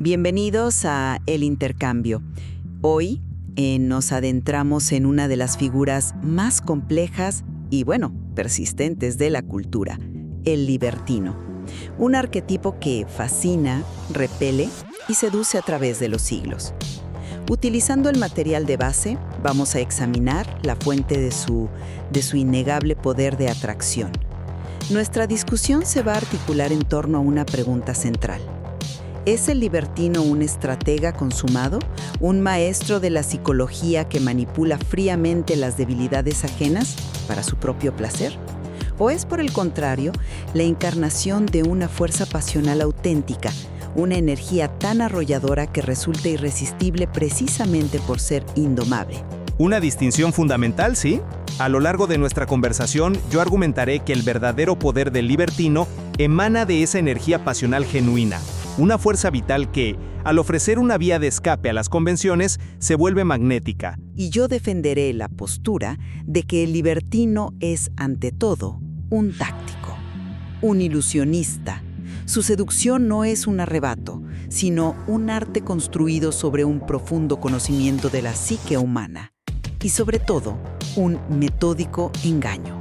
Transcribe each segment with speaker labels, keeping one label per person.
Speaker 1: Bienvenidos a El Intercambio. Hoy nos adentramos en una de las figuras más complejas y, persistentes de la cultura, el libertino. Un arquetipo que fascina, repele y seduce a través de los siglos. Utilizando el material de base, vamos a examinar la fuente de su innegable poder de atracción. Nuestra discusión se va a articular en torno a una pregunta central. ¿Es el libertino un estratega consumado, un maestro de la psicología que manipula fríamente las debilidades ajenas para su propio placer? ¿O es, por el contrario, la encarnación de una fuerza pasional auténtica, una energía tan arrolladora que resulta irresistible precisamente por ser indomable?
Speaker 2: Una distinción fundamental, ¿sí? A lo largo de nuestra conversación, yo argumentaré que el verdadero poder del libertino emana de esa energía pasional genuina, una fuerza vital que, al ofrecer una vía de escape a las convenciones, se vuelve magnética.
Speaker 1: Y yo defenderé la postura de que el libertino es, ante todo, un táctico, un ilusionista. Su seducción no es un arrebato, sino un arte construido sobre un profundo conocimiento de la psique humana. Y sobre todo, un metódico engaño.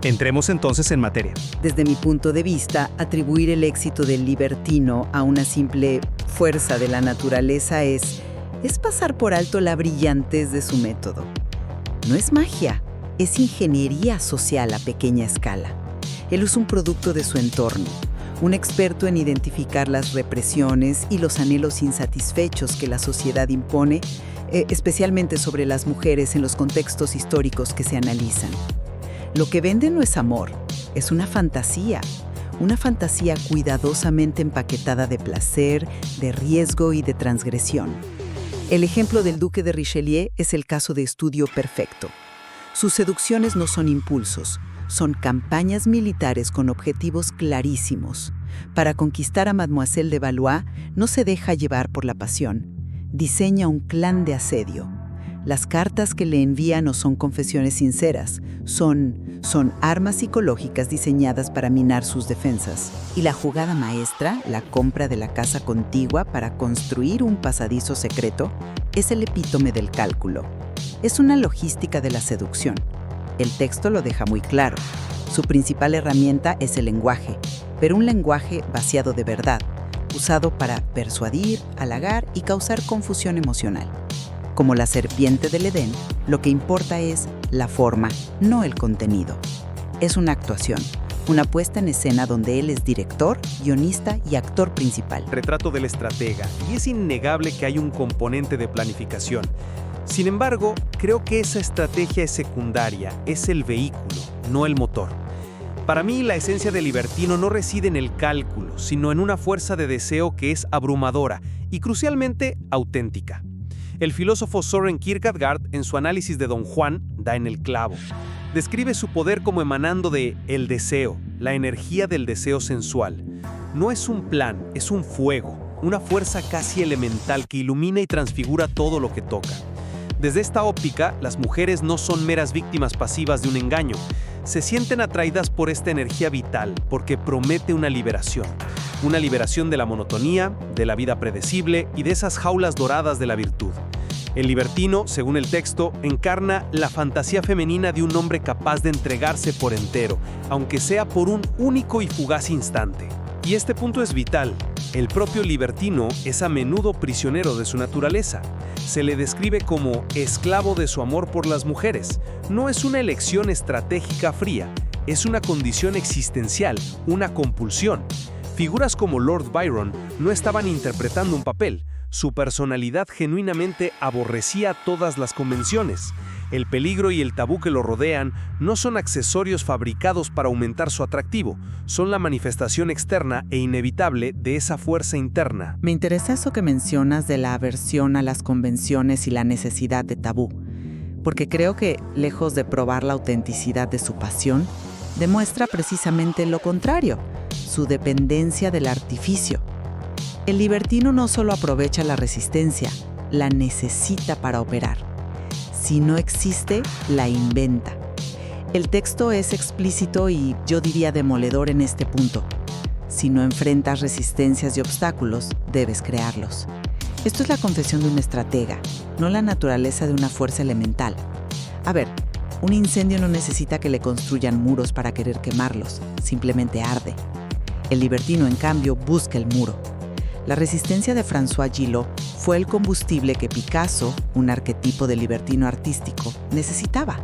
Speaker 2: Entremos entonces en materia.
Speaker 1: Desde mi punto de vista, atribuir el éxito del libertino a una simple fuerza de la naturaleza es pasar por alto la brillantez de su método. No es magia, es ingeniería social a pequeña escala. Él es un producto de su entorno, un experto en identificar las represiones y los anhelos insatisfechos que la sociedad impone, especialmente sobre las mujeres en los contextos históricos que se analizan. Lo que vende no es amor, es una fantasía cuidadosamente empaquetada de placer, de riesgo y de transgresión. El ejemplo del duque de Richelieu es el caso de estudio perfecto. Sus seducciones no son impulsos, son campañas militares con objetivos clarísimos. Para conquistar a Mademoiselle de Valois no se deja llevar por la pasión, diseña un plan de asedio. Las cartas que le envían no son confesiones sinceras, son armas psicológicas diseñadas para minar sus defensas. Y la jugada maestra, la compra de la casa contigua para construir un pasadizo secreto, es el epítome del cálculo. Es una logística de la seducción. El texto lo deja muy claro. Su principal herramienta es el lenguaje, pero un lenguaje vaciado de verdad, usado para persuadir, halagar y causar confusión emocional. Como la serpiente del Edén, lo que importa es la forma, no el contenido. Es una actuación, una puesta en escena donde él es director, guionista y actor principal.
Speaker 2: Retrato del estratega, y es innegable que hay un componente de planificación. Sin embargo, creo que esa estrategia es secundaria, es el vehículo, no el motor. Para mí, la esencia del libertino no reside en el cálculo, sino en una fuerza de deseo que es abrumadora y, crucialmente, auténtica. El filósofo Søren Kierkegaard, en su análisis de Don Juan, da en el clavo. Describe su poder como emanando de el deseo, la energía del deseo sensual. No es un plan, es un fuego, una fuerza casi elemental que ilumina y transfigura todo lo que toca. Desde esta óptica, las mujeres no son meras víctimas pasivas de un engaño. Se sienten atraídas por esta energía vital, porque promete una liberación de la monotonía, de la vida predecible y de esas jaulas doradas de la virtud. El libertino, según el texto, encarna la fantasía femenina de un hombre capaz de entregarse por entero, aunque sea por un único y fugaz instante. Y este punto es vital. El propio libertino es a menudo prisionero de su naturaleza. Se le describe como esclavo de su amor por las mujeres. No es una elección estratégica fría, es una condición existencial, una compulsión. Figuras como Lord Byron no estaban interpretando un papel. Su personalidad genuinamente aborrecía todas las convenciones. El peligro y el tabú que lo rodean no son accesorios fabricados para aumentar su atractivo, son la manifestación externa e inevitable de esa fuerza interna.
Speaker 1: Me interesa eso que mencionas de la aversión a las convenciones y la necesidad de tabú, porque creo que, lejos de probar la autenticidad de su pasión, demuestra precisamente lo contrario, su dependencia del artificio. El libertino no solo aprovecha la resistencia, la necesita para operar. Si no existe, la inventa. El texto es explícito y, yo diría, demoledor en este punto. Si no enfrentas resistencias y obstáculos, debes crearlos. Esto es la confesión de un estratega, no la naturaleza de una fuerza elemental. A ver, un incendio no necesita que le construyan muros para querer quemarlos, simplemente arde. El libertino, en cambio, busca el muro. La resistencia de François Gillot fue el combustible que Picasso, un arquetipo de libertino artístico, necesitaba.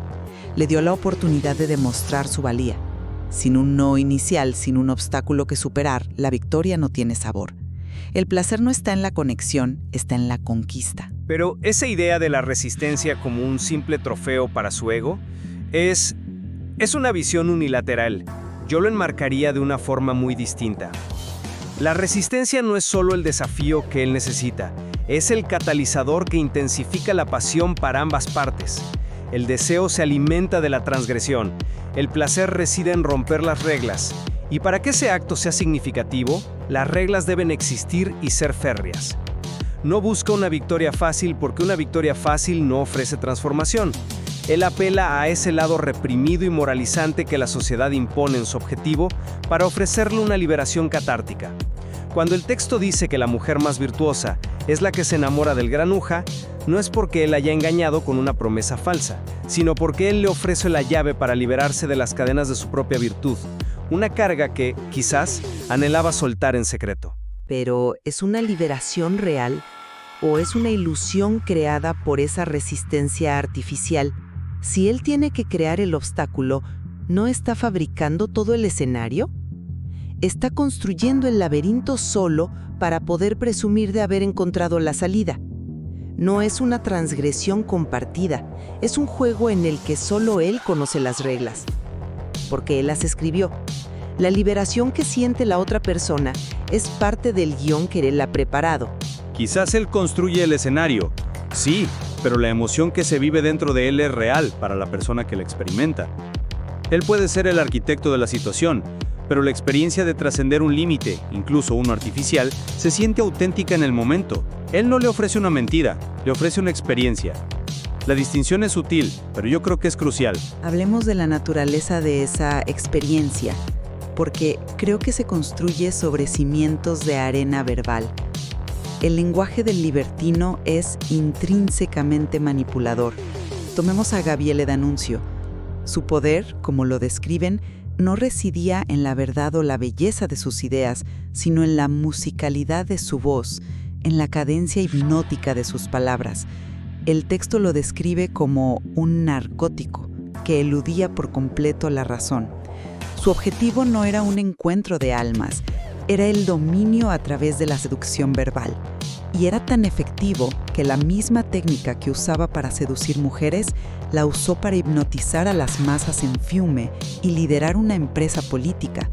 Speaker 1: Le dio la oportunidad de demostrar su valía. Sin un no inicial, sin un obstáculo que superar, la victoria no tiene sabor. El placer no está en la conexión, está en la conquista.
Speaker 2: Pero esa idea de la resistencia como un simple trofeo para su ego es una visión unilateral. Yo lo enmarcaría de una forma muy distinta. La resistencia no es solo el desafío que él necesita, es el catalizador que intensifica la pasión para ambas partes. El deseo se alimenta de la transgresión, el placer reside en romper las reglas. Y para que ese acto sea significativo, las reglas deben existir y ser férreas. No busca una victoria fácil porque una victoria fácil no ofrece transformación. Él apela a ese lado reprimido y moralizante que la sociedad impone en su objetivo para ofrecerle una liberación catártica. Cuando el texto dice que la mujer más virtuosa es la que se enamora del granuja, no es porque él haya engañado con una promesa falsa, sino porque él le ofrece la llave para liberarse de las cadenas de su propia virtud, una carga que, quizás, anhelaba soltar en secreto.
Speaker 1: Pero, ¿es una liberación real o es una ilusión creada por esa resistencia artificial? Si él tiene que crear el obstáculo, ¿no está fabricando todo el escenario? Está construyendo el laberinto solo para poder presumir de haber encontrado la salida. No es una transgresión compartida, es un juego en el que solo él conoce las reglas, porque él las escribió. La liberación que siente la otra persona es parte del guión que él ha preparado.
Speaker 3: Quizás él construye el escenario, sí, pero la emoción que se vive dentro de él es real para la persona que la experimenta. Él puede ser el arquitecto de la situación, pero la experiencia de trascender un límite, incluso uno artificial, se siente auténtica en el momento. Él no le ofrece una mentira, le ofrece una experiencia. La distinción es sutil, pero yo creo que es crucial.
Speaker 1: Hablemos de la naturaleza de esa experiencia, porque creo que se construye sobre cimientos de arena verbal. El lenguaje del libertino es intrínsecamente manipulador. Tomemos a Gabriele D'Annunzio. Su poder, como lo describen, no residía en la verdad o la belleza de sus ideas, sino en la musicalidad de su voz, en la cadencia hipnótica de sus palabras. El texto lo describe como un narcótico que eludía por completo la razón. Su objetivo no era un encuentro de almas, era el dominio a través de la seducción verbal. Y era tan efectivo que la misma técnica que usaba para seducir mujeres la usó para hipnotizar a las masas en Fiume y liderar una empresa política.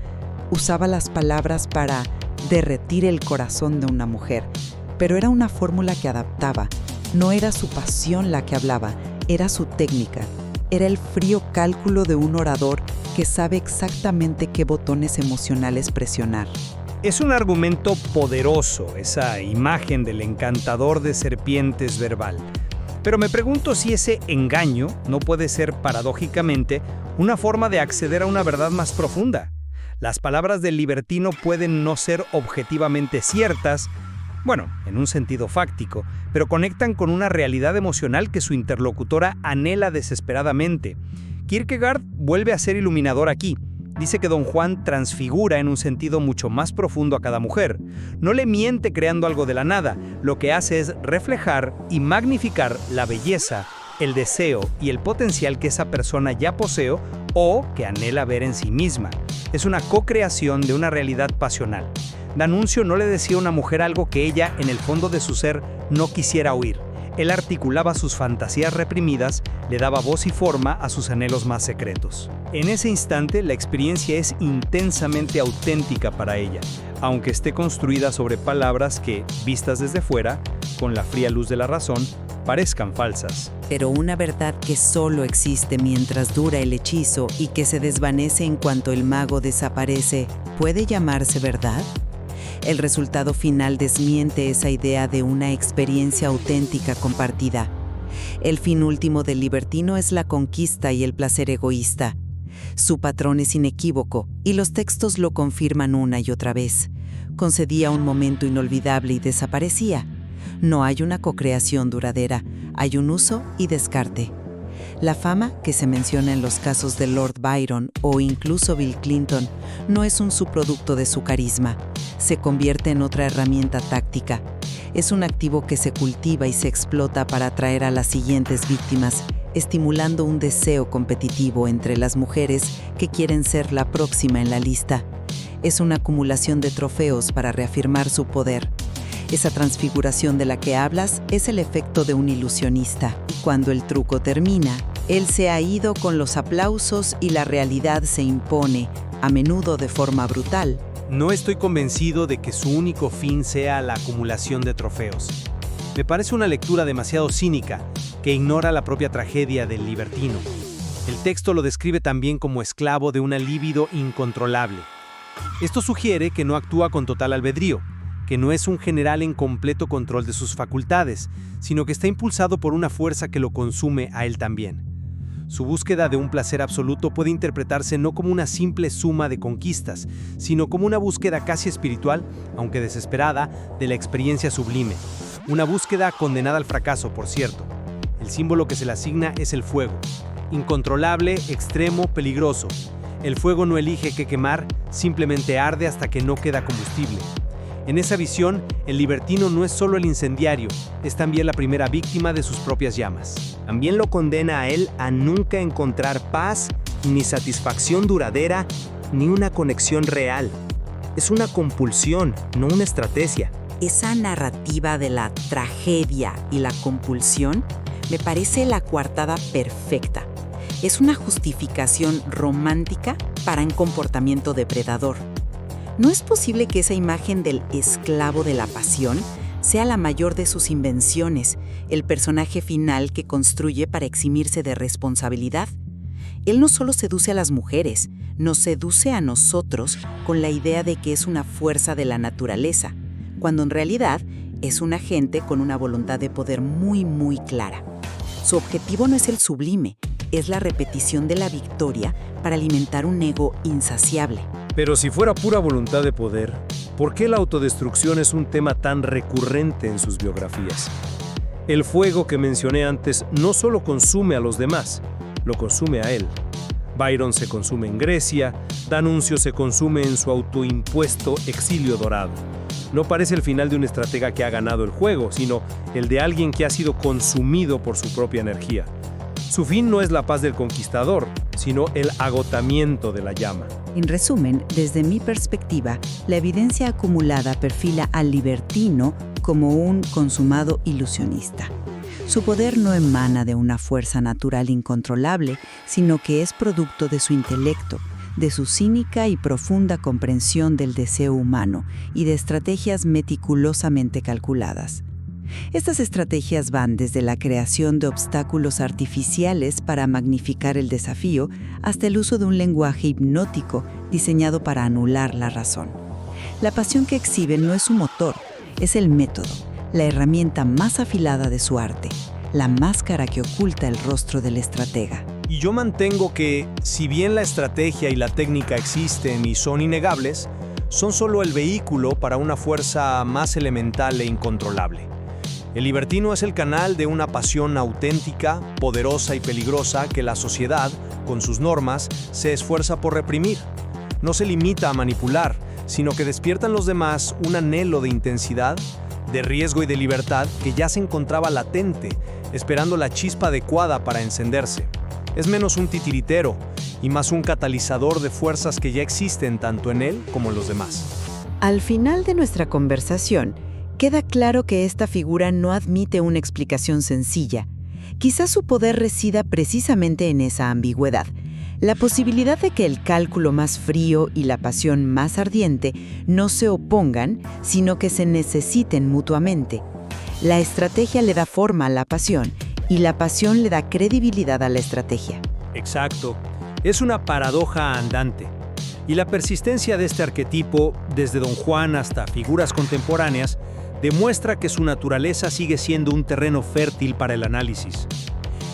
Speaker 1: Usaba las palabras para derretir el corazón de una mujer, pero era una fórmula que adaptaba. No era su pasión la que hablaba, era su técnica. Era el frío cálculo de un orador que sabe exactamente qué botones emocionales presionar.
Speaker 2: Es un argumento poderoso, esa imagen del encantador de serpientes verbal. Pero me pregunto si ese engaño no puede ser, paradójicamente, una forma de acceder a una verdad más profunda. Las palabras del libertino pueden no ser objetivamente ciertas, bueno, en un sentido fáctico, pero conectan con una realidad emocional que su interlocutora anhela desesperadamente. Kierkegaard vuelve a ser iluminador aquí. Dice que Don Juan transfigura en un sentido mucho más profundo a cada mujer. No le miente creando algo de la nada, lo que hace es reflejar y magnificar la belleza, el deseo y el potencial que esa persona ya posee o que anhela ver en sí misma. Es una co-creación de una realidad pasional. D'Annunzio no le decía a una mujer algo que ella, en el fondo de su ser, no quisiera oír. Él articulaba sus fantasías reprimidas, le daba voz y forma a sus anhelos más secretos. En ese instante, la experiencia es intensamente auténtica para ella, aunque esté construida sobre palabras que, vistas desde fuera, con la fría luz de la razón, parezcan falsas.
Speaker 1: Pero una verdad que solo existe mientras dura el hechizo y que se desvanece en cuanto el mago desaparece, ¿puede llamarse verdad? El resultado final desmiente esa idea de una experiencia auténtica compartida. El fin último del libertino es la conquista y el placer egoísta. Su patrón es inequívoco y los textos lo confirman una y otra vez. Concedía un momento inolvidable y desaparecía. No hay una cocreación duradera, hay un uso y descarte. La fama que se menciona en los casos de Lord Byron o incluso Bill Clinton no es un subproducto de su carisma, se convierte en otra herramienta táctica. Es un activo que se cultiva y se explota para atraer a las siguientes víctimas, estimulando un deseo competitivo entre las mujeres que quieren ser la próxima en la lista. Es una acumulación de trofeos para reafirmar su poder. Esa transfiguración de la que hablas es el efecto de un ilusionista. Y cuando el truco termina, él se ha ido con los aplausos y la realidad se impone, a menudo de forma brutal.
Speaker 2: No estoy convencido de que su único fin sea la acumulación de trofeos. Me parece una lectura demasiado cínica, que ignora la propia tragedia del libertino. El texto lo describe también como esclavo de una libido incontrolable. Esto sugiere que no actúa con total albedrío, que no es un general en completo control de sus facultades, sino que está impulsado por una fuerza que lo consume a él también. Su búsqueda de un placer absoluto puede interpretarse no como una simple suma de conquistas, sino como una búsqueda casi espiritual, aunque desesperada, de la experiencia sublime. Una búsqueda condenada al fracaso, por cierto. El símbolo que se le asigna es el fuego. Incontrolable, extremo, peligroso. El fuego no elige qué quemar, simplemente arde hasta que no queda combustible. En esa visión, el libertino no es solo el incendiario, es también la primera víctima de sus propias llamas.
Speaker 4: También lo condena a él a nunca encontrar paz, ni satisfacción duradera, ni una conexión real. Es una compulsión, no una estrategia.
Speaker 1: Esa narrativa de la tragedia y la compulsión me parece la coartada perfecta. Es una justificación romántica para un comportamiento depredador. ¿No es posible que esa imagen del esclavo de la pasión sea la mayor de sus invenciones, el personaje final que construye para eximirse de responsabilidad? Él no solo seduce a las mujeres, nos seduce a nosotros con la idea de que es una fuerza de la naturaleza, cuando en realidad es un agente con una voluntad de poder muy clara. Su objetivo no es el sublime, es la repetición de la victoria para alimentar un ego insaciable.
Speaker 5: Pero si fuera pura voluntad de poder, ¿por qué la autodestrucción es un tema tan recurrente en sus biografías? El fuego que mencioné antes no solo consume a los demás, lo consume a él. Byron se consume en Grecia, D'Annunzio se consume en su autoimpuesto exilio dorado. No parece el final de un estratega que ha ganado el juego, sino el de alguien que ha sido consumido por su propia energía. Su fin no es la paz del conquistador, sino el agotamiento de la llama.
Speaker 1: En resumen, desde mi perspectiva, la evidencia acumulada perfila al libertino como un consumado ilusionista. Su poder no emana de una fuerza natural incontrolable, sino que es producto de su intelecto, de su cínica y profunda comprensión del deseo humano y de estrategias meticulosamente calculadas. Estas estrategias van desde la creación de obstáculos artificiales para magnificar el desafío hasta el uso de un lenguaje hipnótico diseñado para anular la razón. La pasión que exhibe no es su motor, es el método, la herramienta más afilada de su arte, la máscara que oculta el rostro del estratega.
Speaker 2: Y yo mantengo que, si bien la estrategia y la técnica existen y son innegables, son solo el vehículo para una fuerza más elemental e incontrolable. El libertino es el canal de una pasión auténtica, poderosa y peligrosa que la sociedad, con sus normas, se esfuerza por reprimir. No se limita a manipular, sino que despierta en los demás un anhelo de intensidad, de riesgo y de libertad que ya se encontraba latente, esperando la chispa adecuada para encenderse. Es menos un titiritero y más un catalizador de fuerzas que ya existen tanto en él como en los demás.
Speaker 1: Al final de nuestra conversación, queda claro que esta figura no admite una explicación sencilla. Quizás su poder resida precisamente en esa ambigüedad. La posibilidad de que el cálculo más frío y la pasión más ardiente no se opongan, sino que se necesiten mutuamente. La estrategia le da forma a la pasión y la pasión le da credibilidad a la estrategia.
Speaker 2: Exacto. Es una paradoja andante. Y la persistencia de este arquetipo, desde Don Juan hasta figuras contemporáneas, demuestra que su naturaleza sigue siendo un terreno fértil para el análisis.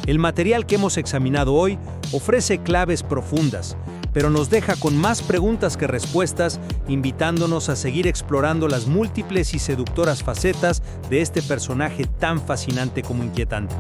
Speaker 2: El material que hemos examinado hoy ofrece claves profundas, pero nos deja con más preguntas que respuestas, invitándonos a seguir explorando las múltiples y seductoras facetas de este personaje tan fascinante como inquietante.